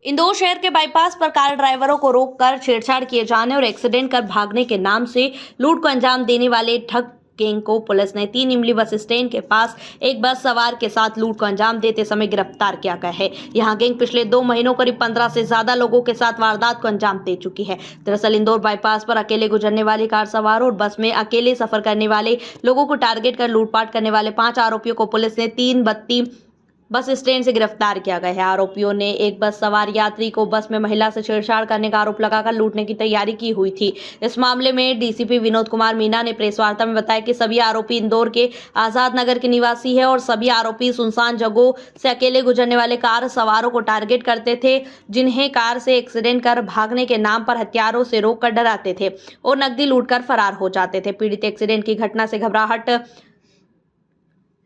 इंदौर शहर के बाईपास पर कार ड्राइवरों को रोककर छेड़छाड़ किए जाने और एक्सीडेंट कर भागने के नाम से लूट को अंजाम देने वाले ठग गैंग को पुलिस ने 3 इमली बस स्टैंड के पास एक बस सवार के साथ लूट को अंजाम देते समय गिरफ्तार किया गया है। यहां गैंग पिछले 2 महीनों करीब 15 से ज्यादा लोगों के साथ वारदात को अंजाम दे चुकी है। दरअसल इंदौर बाईपास पर अकेले गुजरने वाली कार सवारों और बस में अकेले सफर करने वाले लोगों को टारगेट कर लूटपाट करने वाले 5 आरोपियों को पुलिस ने 3 बत्ती बस स्टैंड से गिरफ्तार किया गया है। आरोपियों ने एक बस सवार यात्री को बस में महिला से छेड़छाड़ करने का आरोप लगाकर लूटने की तैयारी की हुई थी। इस मामले में डीसीपी विनोद कुमार मीना ने प्रेस वार्ता में बताया कि सभी आरोपी इंदौर के आजाद नगर के निवासी है और सभी आरोपी सुनसान जगहों से अकेले गुजरने वाले कार सवारों को टारगेट करते थे, जिन्हें कार से एक्सीडेंट कर भागने के नाम पर हथियारों से रोककर डराते थे और नकदी लूटकर फरार हो जाते थे। पीड़ित एक्सीडेंट की घटना से घबराहट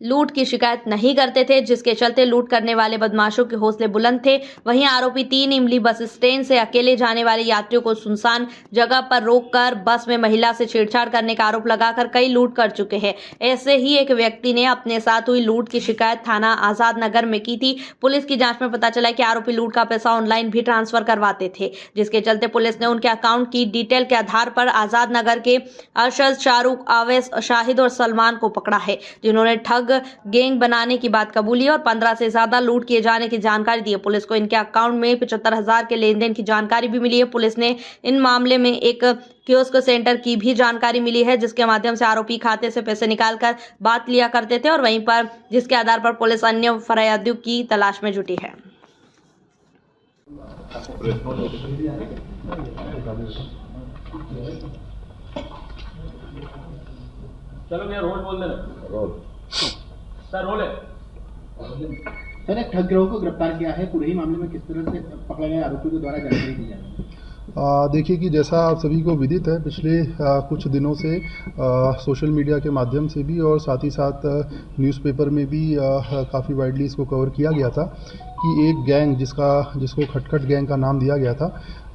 लूट की शिकायत नहीं करते थे, जिसके चलते लूट करने वाले बदमाशों के हौसले बुलंद थे। वहीं आरोपी 3 इमली बस स्टैंड से अकेले जाने वाले यात्रियों को सुनसान जगह पर रोककर बस में महिला से छेड़छाड़ करने का आरोप लगाकर कई लूट कर चुके हैं। ऐसे ही एक व्यक्ति ने अपने साथ हुई लूट की शिकायत थाना आजाद नगर में की थी। पुलिस की जांच में पता चला कि आरोपी लूट का पैसा ऑनलाइन भी ट्रांसफर करवाते थे, जिसके चलते पुलिस ने उनके अकाउंट की डिटेल के आधार पर आजाद नगर के अरशद, शाहरुख, आवेश, शाहिद और सलमान को पकड़ा है, जिन्होंने ठग गैंग बनाने की बात कबूली और 15 से ज्यादा लूट किए जाने की जानकारी दी है। पुलिस को इनके अकाउंट में 75,000 के लेन देन की जानकारी भी मिली है। पुलिस ने इन मामले में एक कियोस्क सेंटर की भी जानकारी मिली है, जिसके माध्यम से आरोपी खाते से पैसे निकालकर बात लिया करते थे और वहीं पर जिसके आधार पर पुलिस अन्य फरियादियों की तलाश में जुटी है। चलो भैया रोल बोल देना। रोल सर, रोल है सर। एक ठग गिरोह को गिरफ्तार किया है। पूरे ही मामले में किस तरह से पकड़े गए आरोपियों के द्वारा जानकारी दी जा रही है? देखिए कि जैसा आप सभी को विदित है, पिछले कुछ दिनों से सोशल मीडिया के माध्यम से भी और साथ ही साथ न्यूज़पेपर में भी काफ़ी वाइडली इसको कवर किया गया था कि एक गैंग जिसको खटखट गैंग का नाम दिया गया था,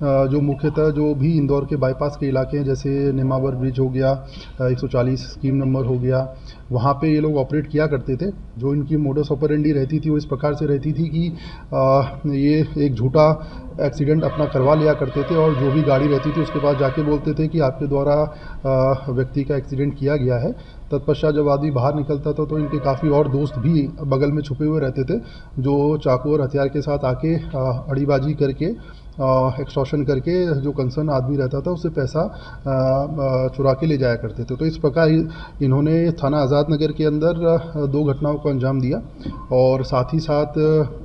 जो मुख्यतः जो भी इंदौर के बाईपास के इलाके हैं, जैसे नेमावर ब्रिज हो गया, 140 स्कीम नंबर हो गया, वहाँ पे ये लोग ऑपरेट किया करते थे। जो इनकी मोडस ऑपरेंडी रहती थी वो इस प्रकार से रहती थी कि ये एक झूठा एक्सीडेंट अपना करवा लिया करते थे और जो भी गाड़ी रहती थी उसके पास जाके बोलते थे कि आपके द्वारा व्यक्ति का एक्सीडेंट किया गया है। तत्पश्चात जब आदमी बाहर निकलता था तो इनके काफ़ी और दोस्त भी बगल में छुपे हुए रहते थे, जो चाकू और हथियार के साथ आके अड़ीबाजी करके एक्सटॉर्शन करके जो कंसर्न आदमी रहता था उससे पैसा चुरा के ले जाया करते थे। तो इस प्रकार इन्होंने थाना आज़ाद नगर के अंदर 2 घटनाओं को अंजाम दिया और साथ ही साथ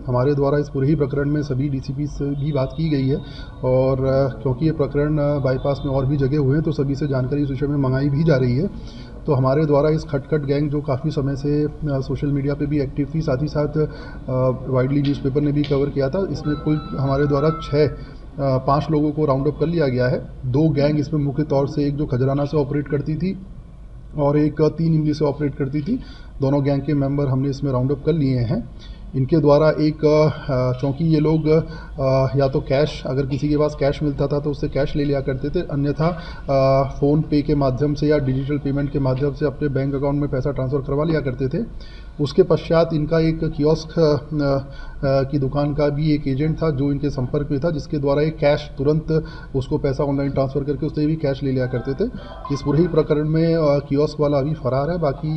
हमारे द्वारा इस पूरे ही प्रकरण में सभी डीसीपी से भी बात की गई है और क्योंकि ये प्रकरण बाईपास में और भी जगह हुए हैं तो सभी से जानकारी इस विषय में मंगाई भी जा रही है। तो हमारे द्वारा इस खटखट गैंग जो काफ़ी समय से सोशल मीडिया पे भी एक्टिव थी, साथ ही साथ वाइडली न्यूज़पेपर ने भी कवर किया था, इसमें कुल हमारे द्वारा 5 लोगों को राउंड अप कर लिया गया है। 2 गैंग इसमें मुख्य तौर से, एक जो खजराना से ऑपरेट करती थी और एक 3 इमली से ऑपरेट करती थी। दोनों गैंग के मेंबर हमने इसमें राउंड अप कर लिए हैं। इनके द्वारा चूँकि ये लोग या तो कैश, अगर किसी के पास कैश मिलता था तो उससे कैश ले लिया करते थे, अन्यथा फ़ोन पे के माध्यम से या डिजिटल पेमेंट के माध्यम से अपने बैंक अकाउंट में पैसा ट्रांसफ़र करवा लिया करते थे। उसके पश्चात इनका एक कियोस्क की दुकान का भी एक एजेंट था जो इनके संपर्क में था, जिसके द्वारा ये कैश तुरंत उसको पैसा ऑनलाइन ट्रांसफ़र करके उससे भी कैश ले लिया करते थे। इस पूरे ही प्रकरण में कियोस्क वाला अभी फरार है। बाकी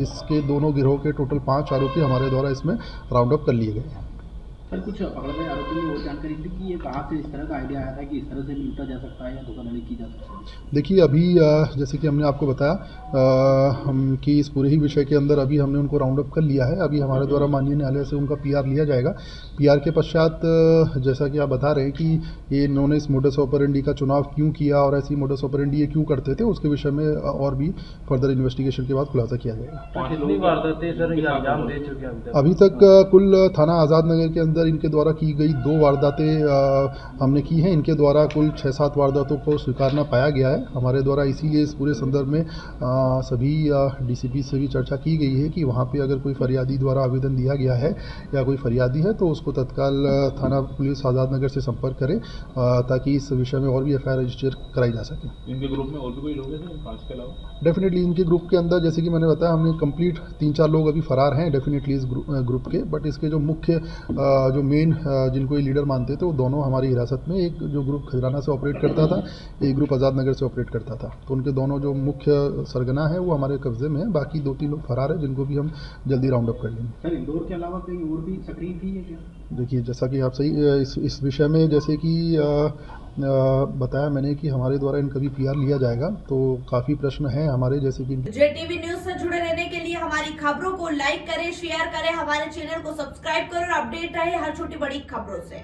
इसके दोनों गिरोह के टोटल 5 आरोपी हमारे द्वारा इसमें राउंड अप कर लिए गए हैं। सर, कुछ पकड़े गए आरोपी ने वो जानकारी दी कि ये कहाँ से इस तरह का आइडिया आया था कि इस तरह से लूटा जा सकता है या धोखाधड़ी की जा सकती है? देखिए, अभी जैसे कि हमने आपको बताया कि इस पूरे ही विषय के अंदर अभी हमने उनको राउंड अप कर लिया है। अभी हमारे द्वारा माननीय न्यायालय से उनका PR लिया जाएगा। PR के पश्चात जैसा कि आप बता रहे हैं कि ये इन्होंने इस मोडस ऑपरेंडी का चुनाव क्यों किया और ऐसी मोडस ऑपरेंडी ये क्यों करते थे, उसके विषय में और भी फर्दर इन्वेस्टिगेशन के बाद खुलासा किया जाएगा। कितनी वारदातें सर ये अंजाम दे चुके हैं अभी तक? कुल थाना आज़ाद नगर के अंदर इनके द्वारा की गई 2 वारदातें हमने की हैं। इनके द्वारा कुल 6-7 वारदातों को स्वीकारना पाया गया है हमारे द्वारा। इसीलिए इस पूरे संदर्भ में सभी DCP से भी चर्चा की गई है कि वहाँ पे अगर कोई फरियादी द्वारा आवेदन दिया गया है या कोई फरियादी है तो उसको तत्काल थाना पुलिस आज़ाद नगर से संपर्क करें ताकि इस विषय में और भी FIR रजिस्टर कराई जा सके। इनके ग्रुप में और भी कोई लोग हैं 5 के अलावा? डेफिनेटली इनके ग्रुप के अंदर, जैसे कि मैंने बताया, हमने कंप्लीट 3-4 लोग अभी फरार हैं डेफिनेटली इस ग्रुप के, बट इसके जो मुख्य जो मेन जिनको ये लीडर मानते थे वो दोनों हमारी हिरासत में, एक जो ग्रुप खजराना से ऑपरेट करता था, एक ग्रुप आज़ाद नगर से ऑपरेट करता था। तो उनके दोनों जो मुख्य सरगना है वो हमारे कब्जे में है। बाकी 2-3 लोग फरार हैं जिनको भी हम जल्दी राउंड अप कर लेंगे। सर इंदौर के अलावा कहीं और भी सक्रिय थी है क्या? देखिए, जैसा कि आप सही इस विषय में जैसे कि बताया मैंने कि हमारे द्वारा इनका भी पीआर लिया जाएगा, तो काफ़ी प्रश्न हैं हमारे, जैसे कि JTV न्यूज से जुड़े रहने के लिए हमारी खबरों को लाइक करें, शेयर करें, हमारे चैनल को सब्सक्राइब करें और अपडेट रहे हर छोटी बड़ी खबरों से।